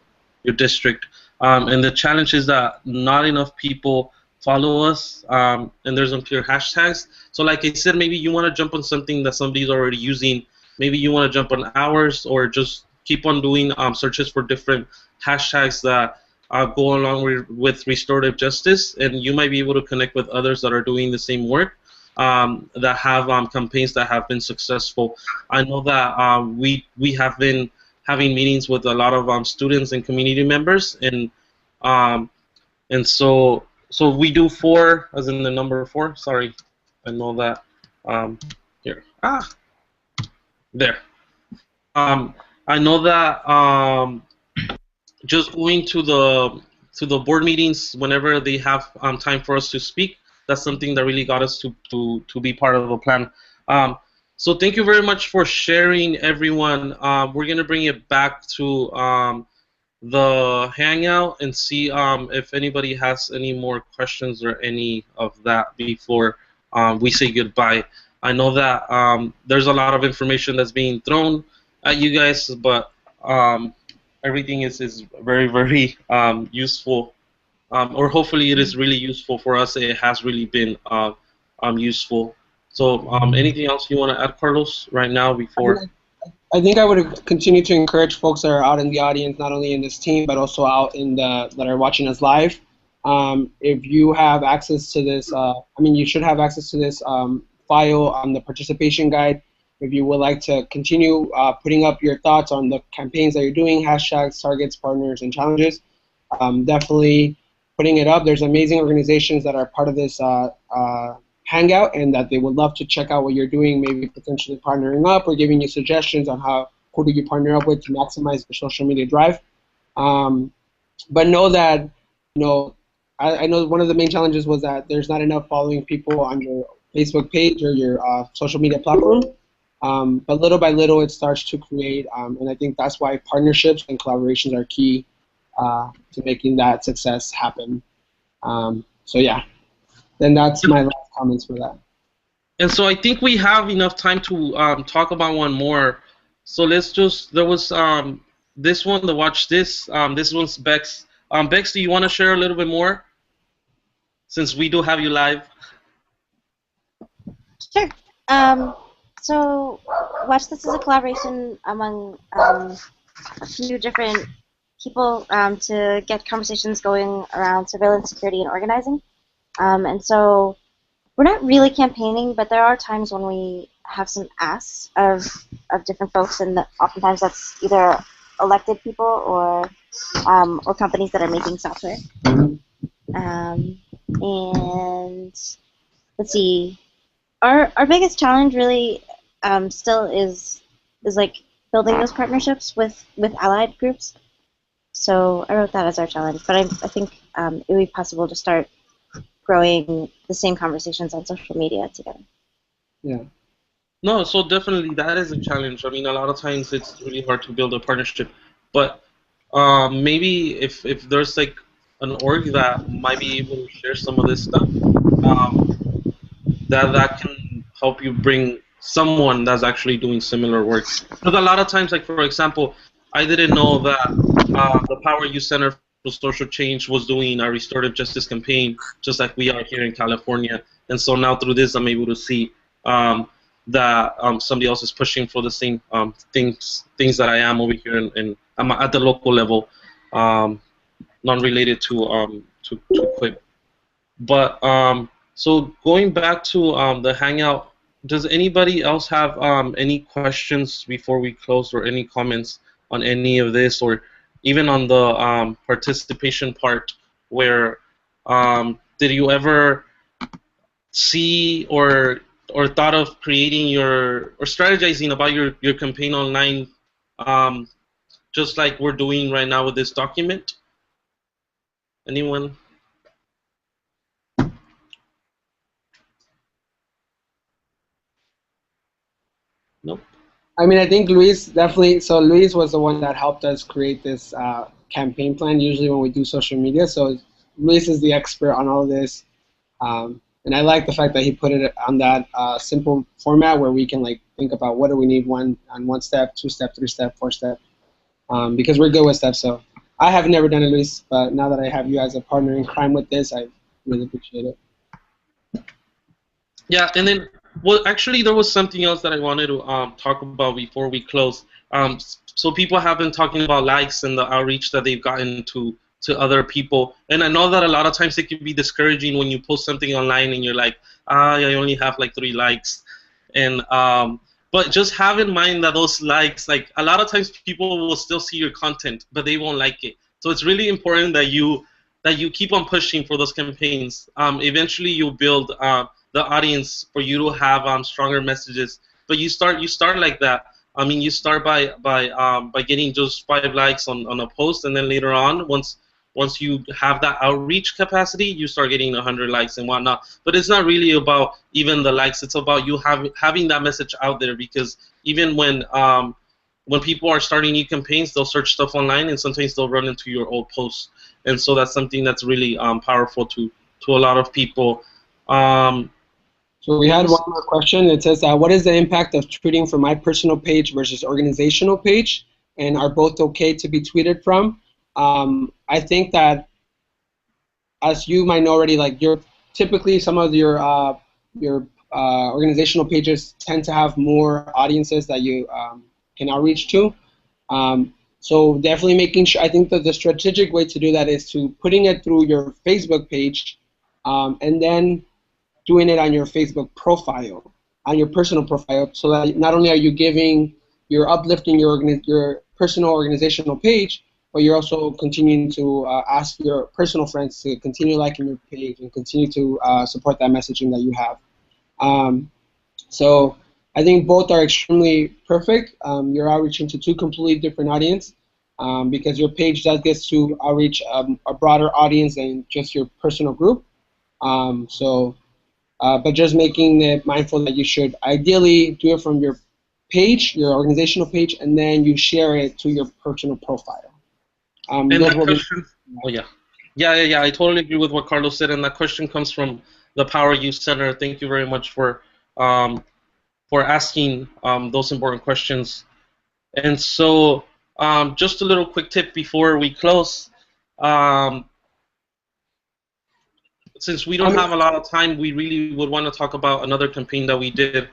district. And the challenge is that not enough people follow us, and there's unclear hashtags. So like I said, maybe you want to jump on something that somebody's already using. Maybe you want to jump on ours, or just keep on doing searches for different hashtags that go along with restorative justice, and you might be able to connect with others that are doing the same work, that have campaigns that have been successful. I know that we have been having meetings with a lot of students and community members, and so we do 4, as in the number 4. Sorry, I know that here. There. I know that just going to the board meetings whenever they have time for us to speak, that's something that really got us to be part of the plan. So thank you very much for sharing, everyone. We're going to bring it back to the Hangout and see if anybody has any more questions or any of that before we say goodbye. I know that there's a lot of information that's being thrown at you guys, but everything is very, very useful. Or hopefully it is really useful for us. It has really been useful. So anything else you want to add, Carlos, right now before? I think I would continue to encourage folks that are out in the audience, not only in this team, but also out in that are watching us live. If you have access to this, you should have access to this file on the participation guide. If you would like to continue putting up your thoughts on the campaigns that you're doing, hashtags, targets, partners, and challenges, definitely putting it up. There's amazing organizations that are part of this Hangout, and that they would love to check out what you're doing, maybe potentially partnering up or giving you suggestions on who do you partner up with to maximize your social media drive. But know that, I know one of the main challenges was that there's not enough following people on your Facebook page or your social media platform. But little by little, it starts to create, and I think that's why partnerships and collaborations are key to making that success happen. So yeah, then that's my last comments for that. And so I think we have enough time to talk about one more. So let's just, there was this one, the Watch This. This one's Bex. Bex, do you want to share a little bit more? Since we do have you live. Sure. So Watch This is a collaboration among a few different people to get conversations going around surveillance, security, and organizing. And so we're not really campaigning, but there are times when we have some asks of different folks, and oftentimes that's either elected people or companies that are making software. And let's see, our biggest challenge really still is like building those partnerships with allied groups. So I wrote that as our challenge, but I think it would be possible to start growing the same conversations on social media together. Yeah. No, so definitely that is a challenge. I mean, a lot of times it's really hard to build a partnership, but maybe if there's like an org that might be able to share some of this stuff, that can help you bring someone that's actually doing similar work. Because a lot of times, like for example, I didn't know that the Power Youth Center for Social Change was doing a restorative justice campaign, just like we are here in California. And so now through this, I'm able to see that somebody else is pushing for the same things that I am over here, and I'm at the local level, non-related to QUIP. But so going back to the Hangout, does anybody else have any questions before we close, or any comments on any of this, or even on the participation part, where did you ever see or thought of creating your, or strategizing about your campaign online, just like we're doing right now with this document? Anyone? Nope. I mean, I think Luis definitely. So Luis was the one that helped us create this campaign plan. Usually when we do social media, so Luis is the expert on all of this, and I like the fact that he put it on that simple format where we can like think about what do we need one step, 2 step, 3 step, 4 step, because we're good with steps. So I have never done it, Luis, but now that I have you as a partner in crime with this, I really appreciate it. Yeah, and then, well, actually, there was something else that I wanted to talk about before we close. So people have been talking about likes and the outreach that they've gotten to other people, and I know that a lot of times it can be discouraging when you post something online and you're like, I only have like 3 likes, and but just have in mind that those likes, like a lot of times people will still see your content, but they won't like it. So it's really important that you keep on pushing for those campaigns. Eventually, you'll build the audience for you to have stronger messages. But you start like that. I mean, you start by getting just 5 likes on a post, and then later on, once you have that outreach capacity, you start getting 100 likes and whatnot. But it's not really about even the likes. It's about you having that message out there, because even when people are starting new campaigns, they'll search stuff online, and sometimes they'll run into your old posts. And so that's something that's really powerful to a lot of people. So we had one more question. It says, what is the impact of tweeting from my personal page versus organizational page, and are both okay to be tweeted from? I think that, as you might know already, like typically some of your organizational pages tend to have more audiences that you can outreach to. So definitely making sure, I think that the strategic way to do that is to putting it through your Facebook page, and then doing it on your Facebook profile, on your personal profile, so that not only are you're uplifting your personal organizational page, but you're also continuing to ask your personal friends to continue liking your page and continue to support that messaging that you have. So I think both are extremely perfect. You're outreaching to 2 completely different audiences, because your page does get to outreach a broader audience than just your personal group. But just making it mindful that you should ideally do it from your page, your organizational page, and then you share it to your personal profile. And that question, yeah, I totally agree with what Carlos said, and that question comes from the Power Youth Center. Thank you very much for asking those important questions. And so, just a little quick tip before we close. Since we don't have a lot of time, we really would want to talk about another campaign that we did,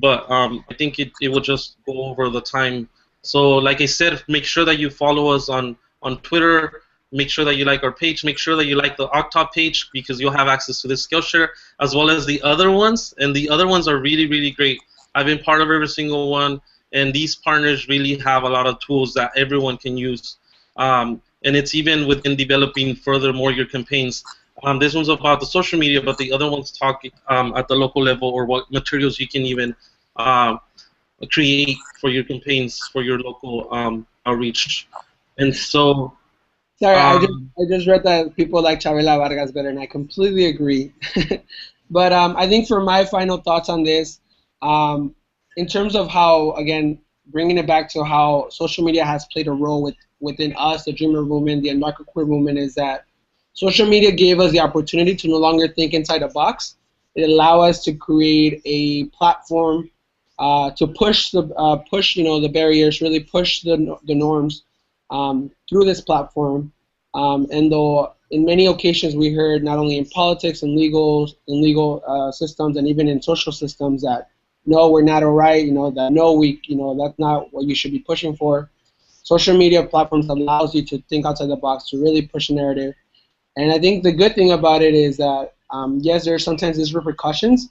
but I think it will just go over the time. So, like I said, make sure that you follow us on Twitter. Make sure that you like our page. Make sure that you like the OCTOP page, because you'll have access to the Skillshare as well as the other ones. And the other ones are really, really great. I've been part of every single one, and these partners really have a lot of tools that everyone can use. And it's even within developing furthermore your campaigns. This one's about the social media, but the other one's talking at the local level, or what materials you can even create for your campaigns, for your local outreach. And so, sorry, I just read that people like Chavela Vargas better, and I completely agree. But I think for my final thoughts on this, in terms of how, again, bringing it back to how social media has played a role within us, the Dreamer movement, the Queer movement, is that social media gave us the opportunity to no longer think inside a box. It allowed us to create a platform to push the barriers, really push the norms through this platform. And though in many occasions we heard, not only in politics and legal systems, and even in social systems, that no, we're not all right, that no, that's not what you should be pushing for. Social media platforms allows you to think outside the box, to really push a narrative. And I think the good thing about it is that, yes, there sometimes there's repercussions,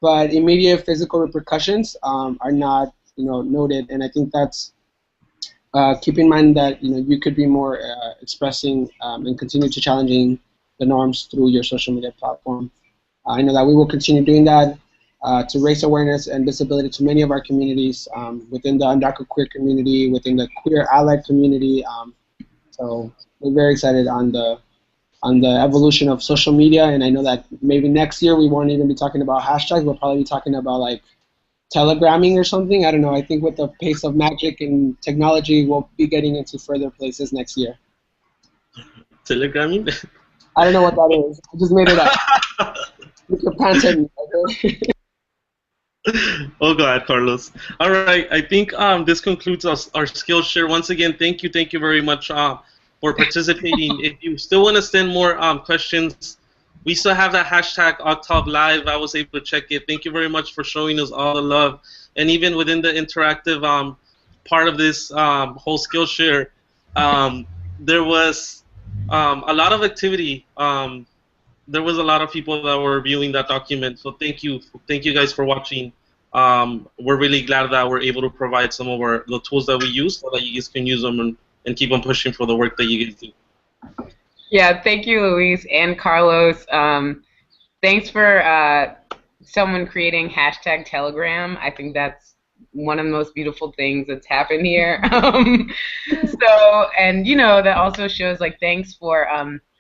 but immediate physical repercussions are not, noted. And I think that's, keep in mind that, you could be more expressing and continue to challenging the norms through your social media platform. I know that we will continue doing that to raise awareness and visibility to many of our communities within the undocumented queer community, within the queer allied community. So we're very excited on the evolution of social media, and I know that maybe next year we won't even be talking about hashtags. We'll probably be talking about like telegramming or something. I don't know. I think with the pace of magic and technology, we'll be getting into further places next year. Telegramming? I don't know what that is. I just made it up. With your pants in, okay? Oh God, Carlos. All right, I think this concludes our Skillshare. Once again, thank you very much for participating. If you still want to send more questions, we still have that hashtag OCTOP Live. I was able to check it. Thank you very much for showing us all the love. And even within the interactive part of this whole Skillshare, there was a lot of activity. There was a lot of people that were viewing that document. So thank you guys for watching. We're really glad that we're able to provide some of the tools that we use, so that you guys can use them and keep on pushing for the work that you guys do. Yeah, thank you, Luis and Carlos. Thanks for someone creating hashtag Telegram. I think that's one of the most beautiful things that's happened here. And that also shows, like, thanks for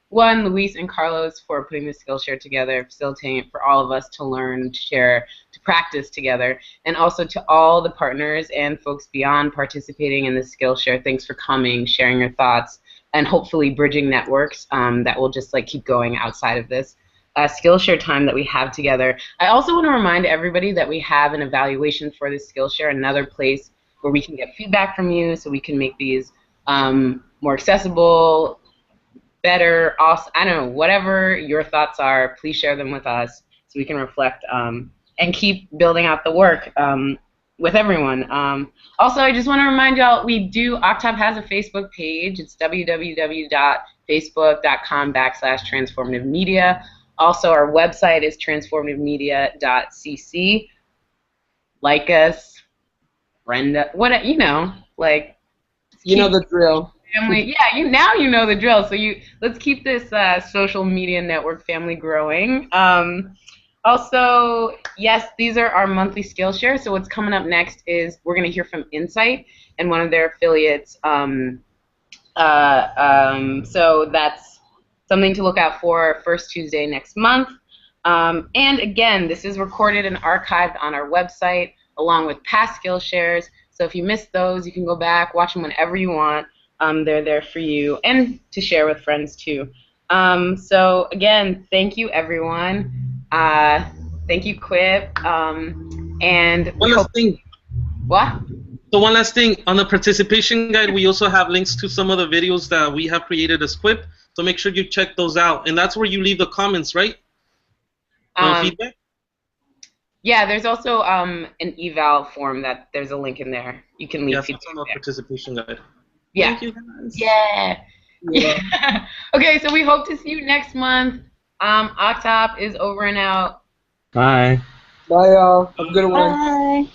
one, Luis and Carlos, for putting the Skillshare together, facilitating it for all of us to learn, to share, to practice together, and also to all the partners and folks beyond participating in the Skillshare. Thanks for coming, sharing your thoughts, and hopefully bridging networks that will just keep going outside of this Skillshare time that we have together. I also want to remind everybody that we have an evaluation for the Skillshare, another place where we can get feedback from you, so we can make these more accessible, better, awesome, I don't know, whatever your thoughts are, please share them with us so we can reflect and keep building out the work with everyone. Also, I just want to remind y'all, OCTOP has a Facebook page. It's www.facebook.com/transformativemedia. Also, our website is transformativemedia.cc. Like us, friend, you know the drill. Family, yeah, now you know the drill. So let's keep this social media network family growing. Also, yes, these are our monthly Skillshare. So what's coming up next is we're going to hear from Insight and one of their affiliates. So that's something to look out for, first Tuesday next month. And again, this is recorded and archived on our website along with past Skillshares. So if you missed those, you can go back, watch them whenever you want. They're there for you and to share with friends too. So again, thank you everyone. Thank you, QUIP. And one last thing. What? So one last thing, on the participation guide, we also have links to some of the videos that we have created as QUIP. So make sure you check those out, and that's where you leave the comments, right? Feedback. Yeah, there's also an eval form that there's a link in there. You can leave feedback. That's on the participation guide. Yeah. Thank you guys. Yeah. Okay, so we hope to see you next month. OCTOP is over and out. Bye. Bye, y'all. Have a good one. Bye.